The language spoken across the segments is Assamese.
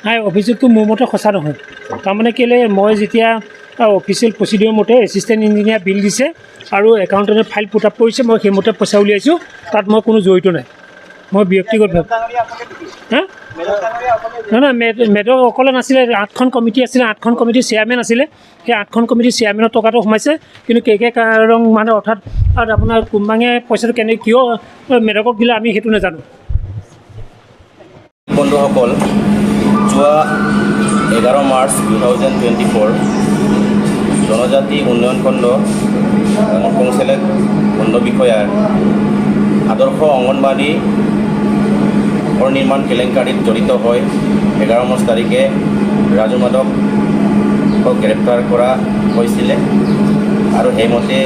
নাই অভিযোগটো মোৰ মতে সঁচা নহয়। তাৰমানে কেলৈ মই যেতিয়া অফিচিয়েল প্ৰচিডিঅ'ৰ মতে এছিষ্টেণ্ট ইঞ্জিনিয়াৰ বিল দিছে আৰু একাউণ্টেণ্টে ফাইল পুট আপ কৰিছে, মই সেইমতে পইচা উলিয়াইছোঁ, তাত মই কোনো জড়িত নাই। মই ব্যক্তিগতভাৱে নহয় মেডক অকলে নাছিলে, 8খন কমিটি আছিলে, 8খন কমিটিৰ চেয়াৰমেন আছিলে। সেই 8খন কমিটিৰ চেয়াৰমেনৰ টকাটো সোমাইছে, কিন্তু কে কাৰণ মানে অৰ্থাৎ আপোনাৰ কোম্পানীয়ে পইচাটো কিয় মেডকক দিলে আমি সেইটো নাজানো। বন্ধুসকল, যোৱা 11 মাৰ্চ 2024 জনজাতি উন্নয়ন খণ্ড কংচেলেক খণ্ড বিষয়াৰ আদৰ্শ অংগনবাড়ী ঘৰ নিৰ্মাণ কেলেংকাৰীত জড়িত হৈ 11 মাৰ্চ তাৰিখে ৰাজু মাধৱক গ্ৰেপ্তাৰ কৰা হৈছিলে আৰু সেইমতে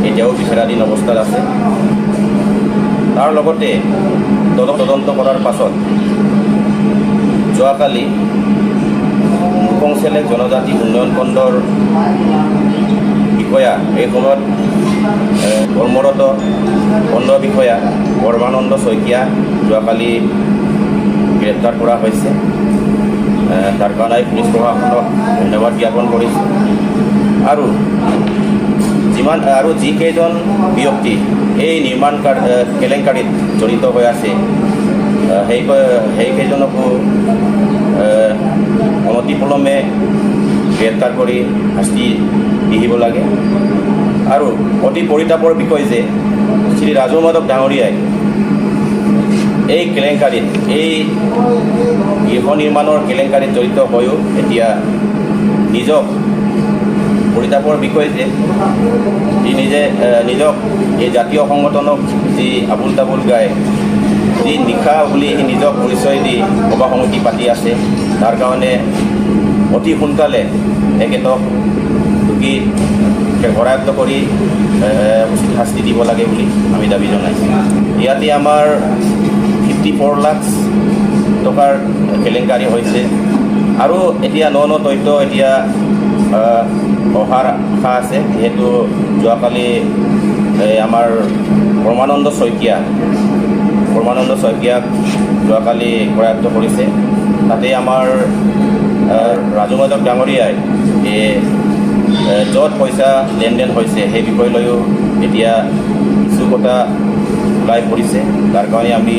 এতিয়াও বিচাৰাধীন অৱস্থাত আছে। তাৰ লগতে তদন্ত কৰাৰ পাছত যোৱাকালি কংচেলেক জনজাতি উন্নয়ন খণ্ডৰ বিষয়া, এই সময়ত কৰ্মৰত খণ্ড বিষয়া সৰ্বানন্দ শইকীয়া যোৱাকালি গ্ৰেপ্তাৰ কৰা হৈছে। তাৰ কাৰণে পুলিচ প্ৰশাসনক ধন্যবাদ জ্ঞাপন কৰিছোঁ। আৰু যিকেইজন ব্যক্তি এই নিৰ্মাণ কেলেংকাৰীত জড়িত হৈ আছে সেইকেইজনকো অনতিপলমে গ্ৰেপ্তাৰ কৰি শাস্তি দিব লাগে। আৰু অতি পৰিতাপৰ বিষয় যে শ্ৰী ৰাজু মাধৱ ডাঙৰীয়াই এই কেলেংকাৰীত, এই গৃহ নিৰ্মাণৰ কেলেংকাৰীত জড়িত হৈও এতিয়া নিজক, পৰিতাপৰ বিষয় যে নিজক এই জাতীয় সংগঠনক যি আবুল তাবুল গায়, যি নিশা বুলি নিজক পৰিচয় দি সভা সমিতি পাতি আছে, তাৰ কাৰণে অতি সোনকালে এখেতক দোষী কৰায়ত্ব কৰি উচিত শাস্তি দিব লাগে বুলি আমি দাবী জনাইছোঁ। ইয়াতে আমাৰ 54 লাখ টকাৰ কেলেংকাৰী হৈছে আৰু এতিয়া ন তথ্য এতিয়া অহাৰ আশা আছে। যিহেতু যোৱাকালি আমাৰ পৰমানন্দ শইকীয়াক যোৱাকালি কৰায়ত্ব কৰিছে। তাতে আমাৰ ৰাজু মাধৱ ডাঙৰীয়াই য'ত পইচা লেনদেন হৈছে সেই বিষয় লৈও এতিয়া কিছু কথা ওলাই পৰিছে। তাৰ কাৰণে আমি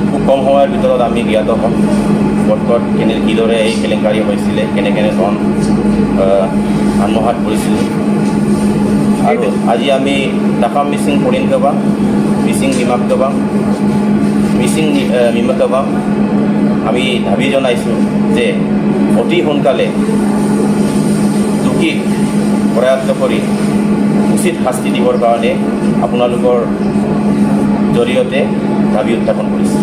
খুব কম সময়ৰ ভিতৰত আমি জ্ঞাত হ'ম ক'ত কিদৰে এই কেলেংকাৰী হৈছিলে, কেনে ধন আত্মসাত কৰিছিলে। আৰু আজি আমি নাফাম মিচিং পৰিণ দবাং, মিচিং নিমাক দবাং, মিচিং নিমাক দবাং আমি দাবী জনাইছোঁ যে অতি সোনকালে দোষীক কৰায়ত্ব কৰি উচিত শাস্তি দিবৰ কাৰণে আপোনালোকৰ জৰিয়তে দাবী উত্থাপন কৰিছে।